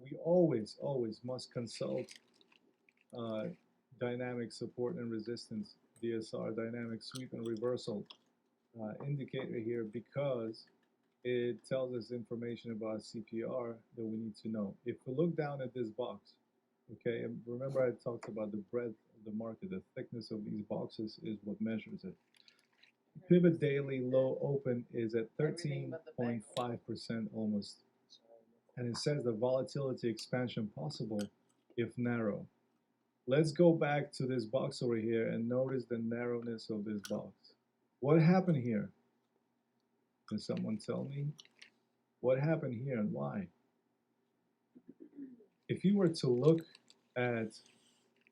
we always must consult uh, dynamic support and resistance, DSR, dynamic sweep and reversal indicator here because it tells us information about CPR that we need to know. If we look down at this box, okay, and remember I talked about the breadth of the market, the thickness of these boxes is what measures it. Pivot daily low open is at 13.5% almost. And it says the volatility expansion possible if narrow. Let's go back to this box over here and notice the narrowness of this box. What happened here? Can someone tell me what happened here and why? If you were to look at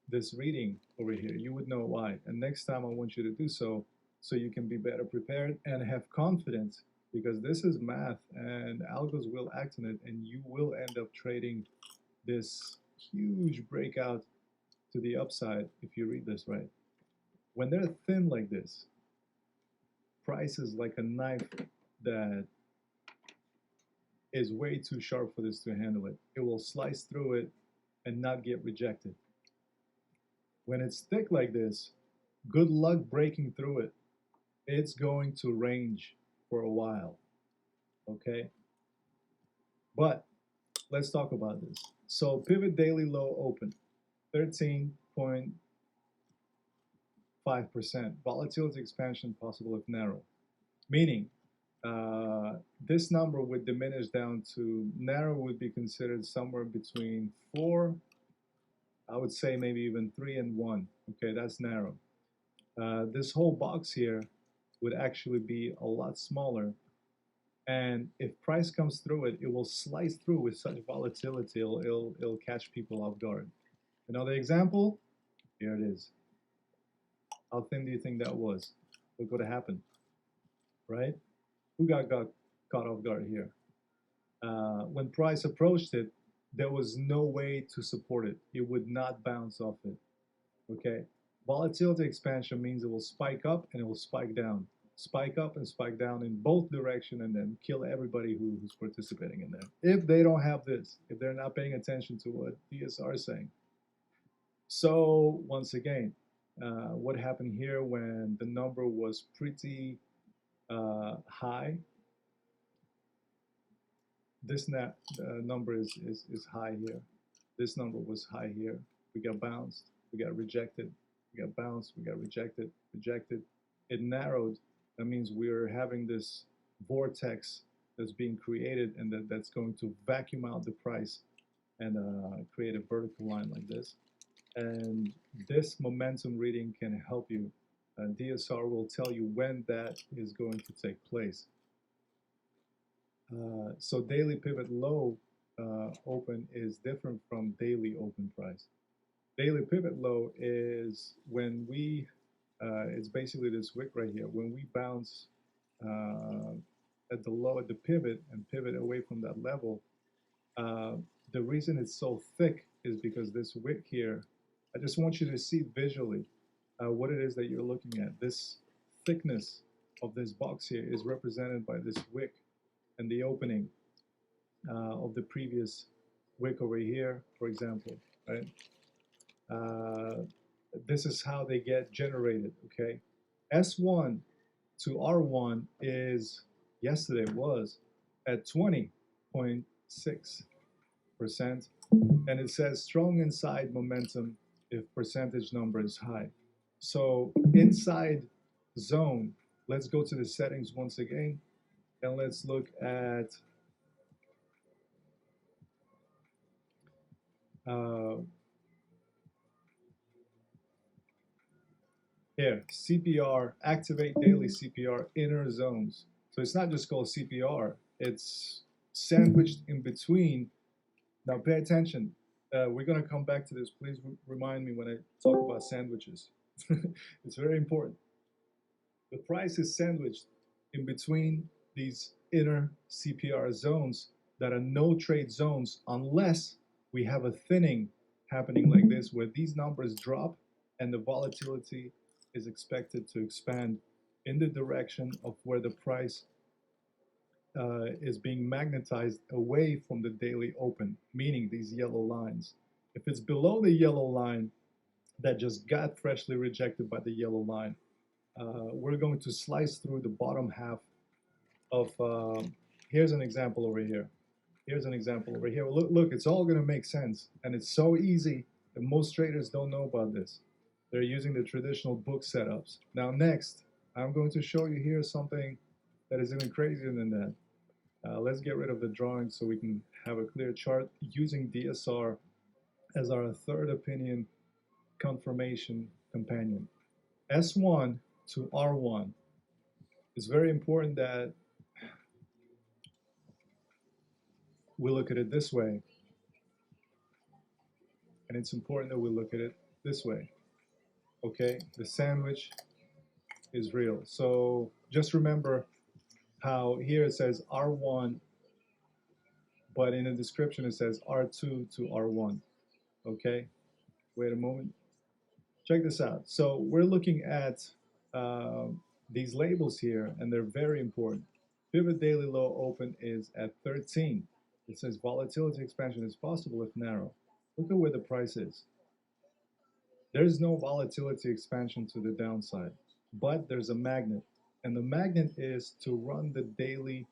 this reading over here, you would know why. And next time I want you to do so you can be better prepared and have confidence because this is math and algos will act on it and you will end up trading this huge breakout to the upside if you read this right. When they're thin like this, price is like a knife that is way too sharp for this to handle it. It will slice through it and not get rejected. When it's thick like this, good luck breaking through it. It's going to range for a while, okay? But let's talk about this. So pivot daily low open, 13.5%. Volatility expansion possible if narrow. Meaning, this number would diminish down to narrow would be considered somewhere between 4, I would say maybe even 3 and 1. Okay, that's narrow. This whole box here would actually be a lot smaller. And if price comes through it, it will slice through with such volatility, it'll catch people off guard. Another example, here it is. How thin do you think that was? Look what happened, right? Who got caught off guard here? When price approached it, there was no way to support it. It would not bounce off it, okay? Volatility expansion means it will spike up and it will spike down. Spike up and spike down in both direction and then kill everybody who's participating in that. If they don't have this, if they're not paying attention to what DSR is saying. So once again, what happened here when the number was pretty high? This number is high here. This number was high here. We got bounced. We got rejected. We got bounced. We got rejected. Rejected. It narrowed. That means we're having this vortex that's being created and that's going to vacuum out the price and create a vertical line like this. And this momentum reading can help you. DSR will tell you when that is going to take place. So daily pivot low open is different from daily open price. Daily pivot low is when we, it's basically this wick right here. When we bounce at the low at the pivot and pivot away from that level, the reason it's so thick is because this wick here, I just want you to see visually what it is that you're looking at. This thickness of this box here is represented by this wick and the opening of the previous wick over here, for example, right? This is how they get generated, okay? S1 to R1 is, yesterday was at 20.6%, and it says strong inside momentum if percentage number is high. So inside zone, let's go to the settings once again, and let's look at here, CPR, activate daily CPR inner zones. So it's not just called CPR, it's sandwiched in between. Now pay attention. We're going to come back to this. Please remind me when I talk about sandwiches. It's very important. The price is sandwiched in between these inner CPR zones that are no trade zones unless we have a thinning happening like this where these numbers drop and the volatility is expected to expand in the direction of where the price is being magnetized away from the daily open, meaning these yellow lines. If it's below the yellow line that just got freshly rejected by the yellow line, we're going to slice through the bottom half of, here's an example over here. Here's an example over here. Look, it's all going to make sense. And it's so easy that most traders don't know about this. They're using the traditional book setups. Now, next, I'm going to show you here something that is even crazier than that. Let's get rid of the drawing so we can have a clear chart using DSR as our third opinion confirmation companion. S1 to R1. It's very important that we look at it this way, and it's important that we look at it this way. Okay, the sandwich is real. So just remember how here it says R1, but in the description it says R2 to R1. Okay, wait a moment. Check this out. So we're looking at these labels here, and they're very important. Pivot daily low open is at 13. It says volatility expansion is possible if narrow. Look at where the price is. There's no volatility expansion to the downside, but there's a magnet. And the magnet is to run the daily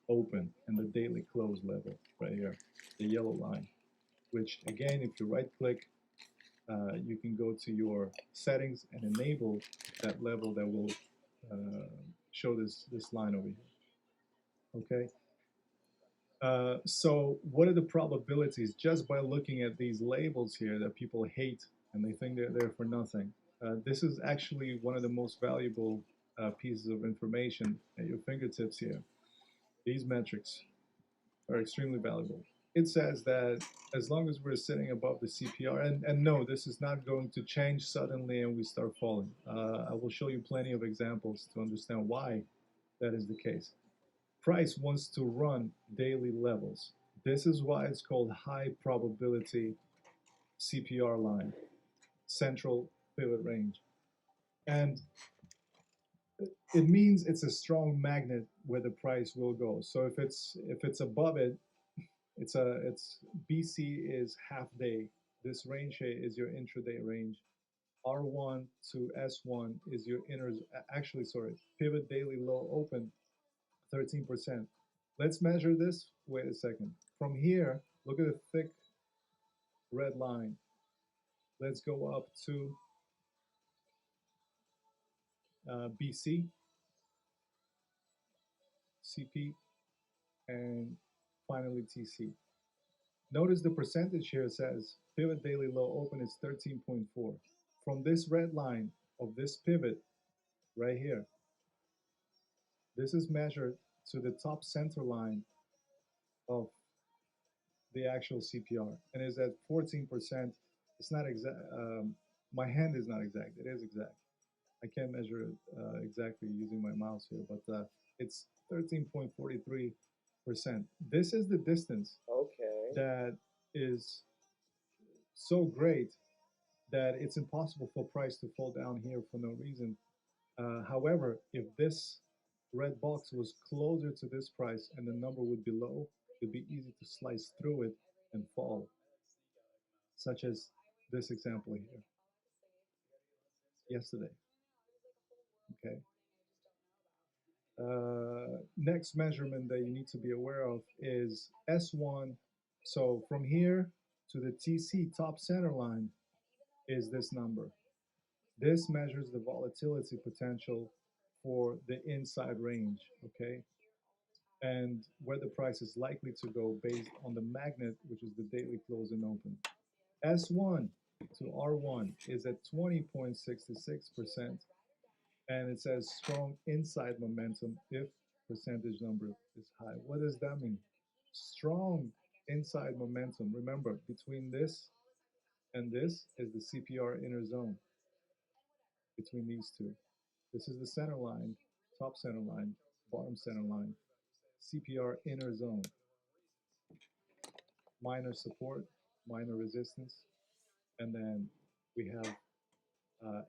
open and the daily close level right here, the yellow line, which again, if you right click, you can go to your settings and enable that level that will show this line over here. Okay. So what are the probabilities just by looking at these labels here that people hate and they think they're there for nothing? This is actually one of the most valuable pieces of information at your fingertips here. These metrics are extremely valuable. It says that as long as we're sitting above the CPR, and no, this is not going to change suddenly and we start falling. I will show you plenty of examples to understand why that is the case. Price wants to run daily levels. This is why it's called high probability CPR line, central pivot range. And it means it's a strong magnet where the price will go. So if it's above it, it's BC is half day. This range here is your intraday range. R1 to S1 is your pivot daily low open, 13%. Let's measure this. Wait a second. From here, look at the thick red line. Let's go up to BC, CP, and finally TC. Notice the percentage here says pivot daily low open is 13.4. From this red line of this pivot right here, this is measured to the top center line of the actual CPR and is at 14%. It's not exact. My hand is not exact. It is exact. I can't measure it exactly using my mouse here, but it's 13.43%. This is the distance that is so great that it's impossible for price to fall down here for no reason. However, if this red box was closer to this price and the number would be low, it'd be easy to slice through it and fall, such as this example here yesterday. Okay. Next measurement that you need to be aware of is S1. So from here to the TC top center line is this number. This measures the volatility potential for the inside range, okay? And where the price is likely to go based on the magnet, which is the daily close and open. S1 to R1 is at 20.66%, and it says strong inside momentum if percentage number is high. What does that mean? Strong inside momentum. Remember, between this and this is the CPR inner zone. Between these two, this is the center line, top center line, bottom center line, CPR inner zone. Minor support, minor resistance, and then we have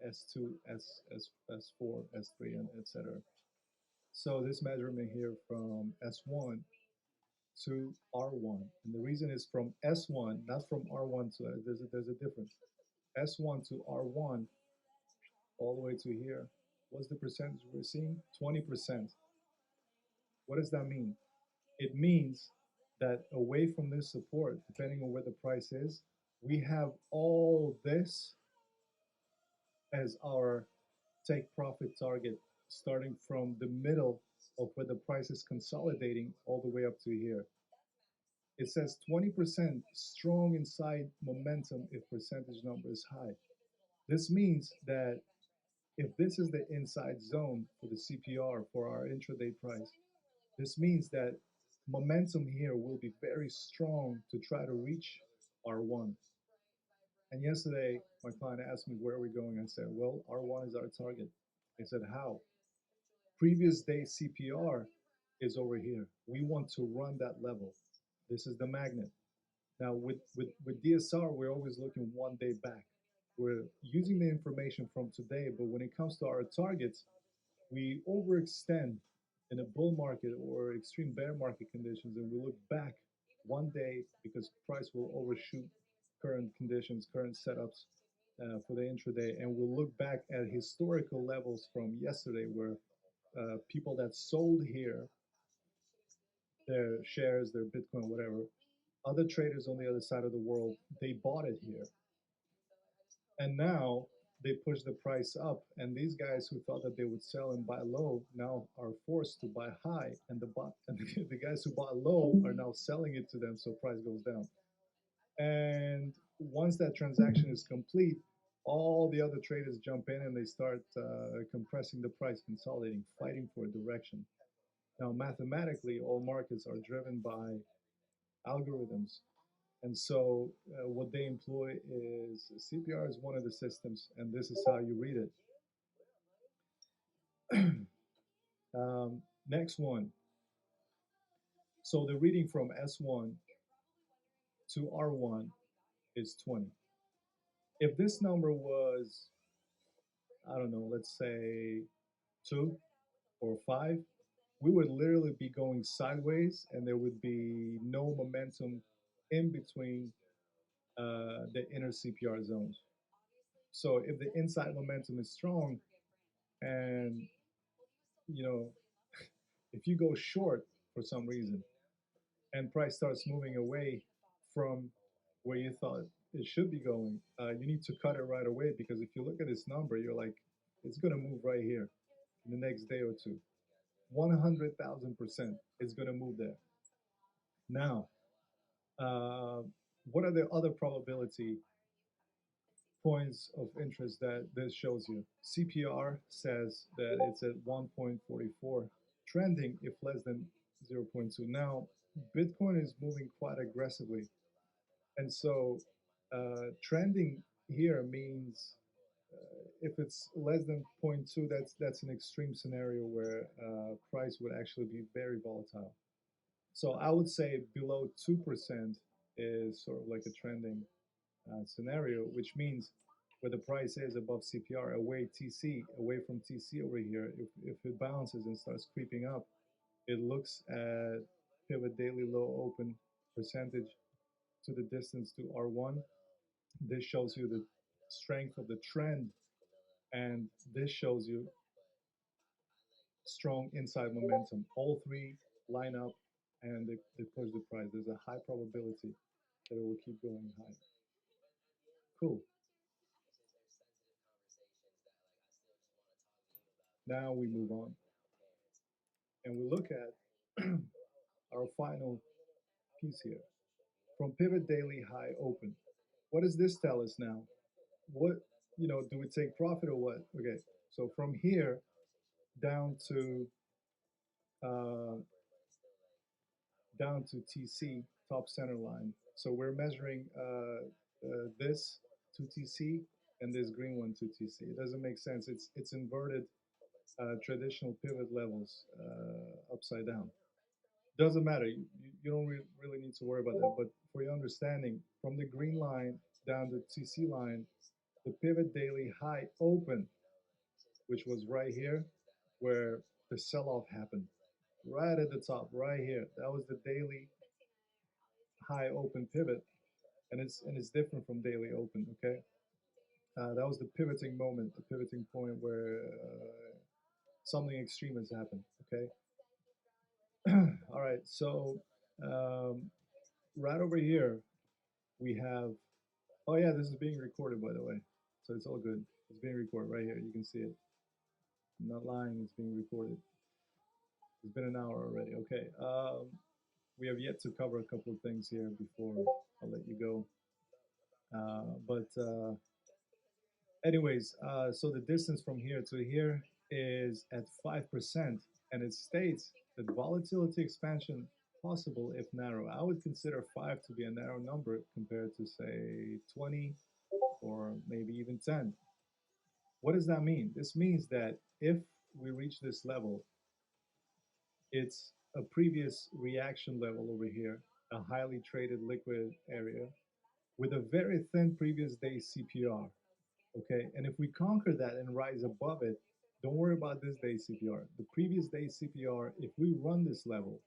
S2, S4, S3, and etc. So this measurement here from S1 to R1, and the reason is from S1, not from R1 to there's a difference. S1 to R1 all the way to here. What's the percentage we're seeing? 20%. What does that mean? It means that away from this support, depending on where the price is, we have all this as our take profit target, starting from the middle of where the price is consolidating all the way up to here. It says 20% strong inside momentum if percentage number is high. This means that if this is the inside zone for the CPR for our intraday price, this means that momentum here will be very strong to try to reach R1. And yesterday, my client asked me, where are we going? I said, well, R1 is our target. I said, how? Previous day CPR is over here. We want to run that level. This is the magnet. Now, with DSR, we're always looking one day back. We're using the information from today, but when it comes to our targets, we overextend in a bull market or extreme bear market conditions, and we look back one day because price will overshoot current conditions, current setups for the intraday, and we'll look back at historical levels from yesterday where people that sold here their shares, their Bitcoin, whatever, other traders on the other side of the world, they bought it here. And now they push the price up, and these guys who thought that they would sell and buy low now are forced to buy high, and the guys who bought low are now selling it to them, so price goes down. And once that transaction is complete, all the other traders jump in and they start compressing the price, consolidating, fighting for a direction. Now, mathematically, all markets are driven by algorithms. And so, what they employ is CPR is one of the systems, and this is how you read it. Next one. So, the reading from S1 to R1 is 20. If this number was, I don't know, let's say 2 or 5, we would literally be going sideways, and there would be no momentum in between the inner CPR zones. So if the inside momentum is strong, and you know, if you go short for some reason, and price starts moving away from where you thought it should be going, you need to cut it right away, because if you look at this number, you're like, it's going to move right here in the next day or two. 100,000% it's going to move there. Now, what are the other probability points of interest that this shows you? CPR says that it's at 1.44, trending if less than 0.2. Now, Bitcoin is moving quite aggressively. And so trending here means if it's less than 0.2, that's an extreme scenario where price would actually be very volatile. So I would say below 2% is sort of like a trending scenario, which means where the price is above CPR, away TC, away from TC over here, if it bounces and starts creeping up, it looks at pivot daily low open percentage to the distance to R1. This shows you the strength of the trend, and this shows you strong inside momentum. All three line up and they push the price. There's a high probability that it will keep going high. Cool. Now we move on and we look at our final piece here. From pivot daily high open. What does this tell us now? What, do we take profit or what? Okay, so from here down to uh, TC, top center line. So we're measuring this to TC and this green one to TC. It doesn't make sense. It's inverted traditional pivot levels upside down. Doesn't matter. You don't really need to worry about that. But for your understanding, from the green line down to TC line, the pivot daily high open, which was right here, where the sell-off happened right at the top, right here. That was the daily high open pivot, and it's different from daily open. Okay, that was the pivoting moment, the pivoting point where something extreme has happened. Okay, all right. So um, right over here we have. Oh yeah, this is being recorded by the way, so it's all good. It's being recorded right here. You can see it. I'm not lying. It's being recorded. It's been an hour already. Okay. We have yet to cover a couple of things here before I'll let you go. But anyways, so the distance from here to here is at 5%, and it states that volatility expansion possible if narrow. I would consider 5 to be a narrow number compared to, say, 20 or maybe even 10. What does that mean? This means that if we reach this level, it's a previous reaction level over here, a highly traded liquid area with a very thin previous day CPR. Okay, and if we conquer that and rise above it, don't worry about this day CPR. The previous day CPR, if we run this level,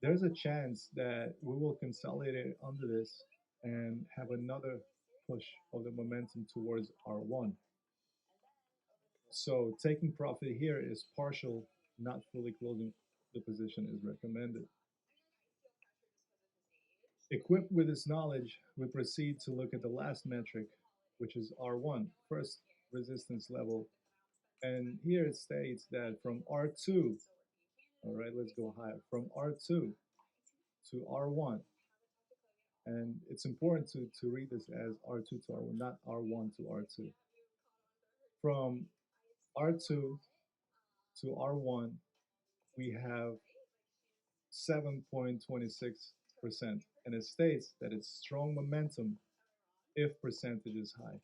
there's a chance that we will consolidate it under this and have another push of the momentum towards R1. So taking profit here is partial, not fully closing the position is recommended. Equipped with this knowledge, we proceed to look at the last metric, which is R1, first resistance level. And here it states that from R2, all right, let's go higher, from R2 to R1. And it's important to read this as R2 to R1, not R1 to R2. From R2 to R1, we have 7.26%. And it states that it's strong momentum if percentage is high.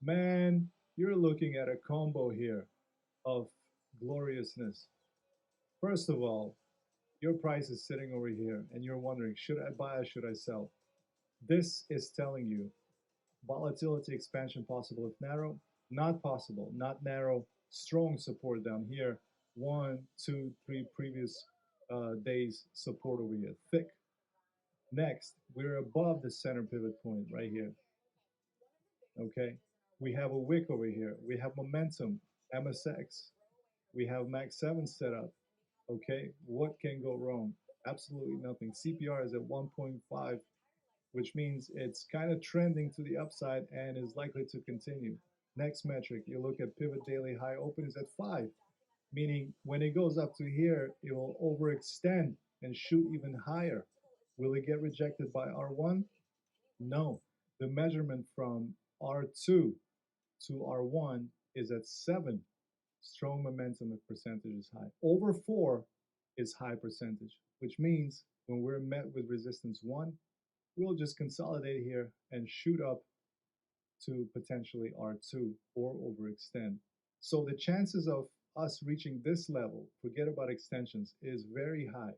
Man, you're looking at a combo here of gloriousness. First of all, your price is sitting over here and you're wondering, should I buy or should I sell? This is telling you volatility expansion possible if narrow, not possible, not narrow, strong support down here. 1, 2, 3 previous days support over here, thick. Next, we're above the center pivot point right here. Okay, we have a wick over here. We have momentum, MSX. We have Max 7 set up. Okay, what can go wrong? Absolutely nothing. CPR is at 1.5, which means it's kind of trending to the upside and is likely to continue. Next metric, you look at pivot daily high open is at 5, meaning when it goes up to here, it will overextend and shoot even higher. Will it get rejected by R1? No. The measurement from R2 to R1 is at 7. Strong momentum if percentage is high. Over 4 is high percentage, which means when we're met with resistance 1, we'll just consolidate here and shoot up to potentially R2 or overextend. So the chances of us reaching this level, forget about extensions, is very high.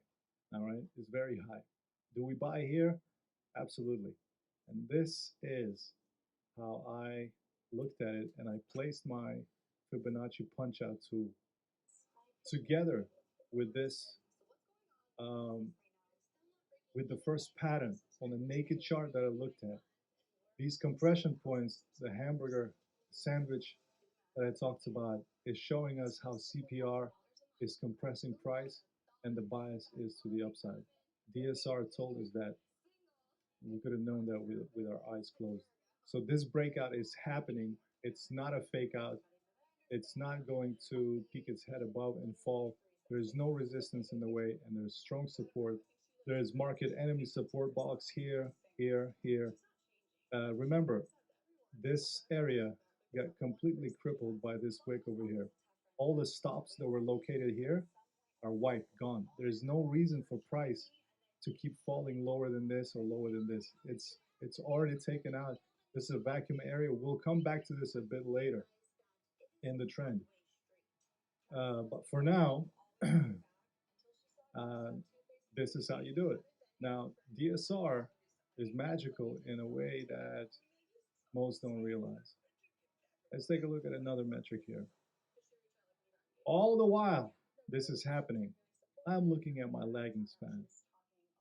All right, is very high. Do we buy here? Absolutely. And this is how I looked at it, and I placed my Fibonacci punch-out tool together with this, with the first pattern on the naked chart that I looked at. These compression points, the hamburger sandwich that I talked about, is showing us how CPR is compressing price and the bias is to the upside. DSR told us that. We could have known that with our eyes closed. So this breakout is happening. It's not a fake out. It's not going to peek its head above and fall. There's no resistance in the way, and there's strong support. There's market enemy support box here, here, here. Remember, this area got completely crippled by this wick over here. All the stops that were located here are wiped, gone. There's no reason for price to keep falling lower than this or lower than this. It's already taken out. This is a vacuum area. We'll come back to this a bit later in the trend. But for now, this is how you do it. Now, DSR is magical in a way that most don't realize. Let's take a look at another metric here. All the while, this is happening, I'm looking at my lagging span.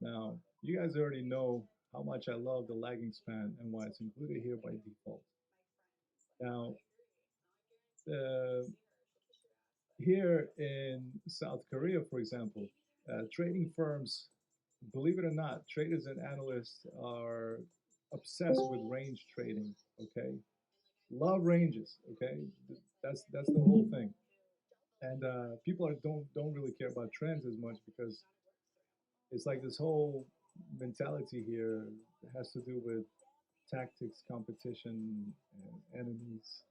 Now, you guys already know how much I love the lagging span and why it's included here by default. Now, uh, here in South Korea, for example, trading firms, believe it or not, traders and analysts are obsessed with range trading. Okay, love ranges. Okay, that's the whole thing. And people don't really care about trends as much because it's like this whole mentality here has to do with tactics, competition, and enemies.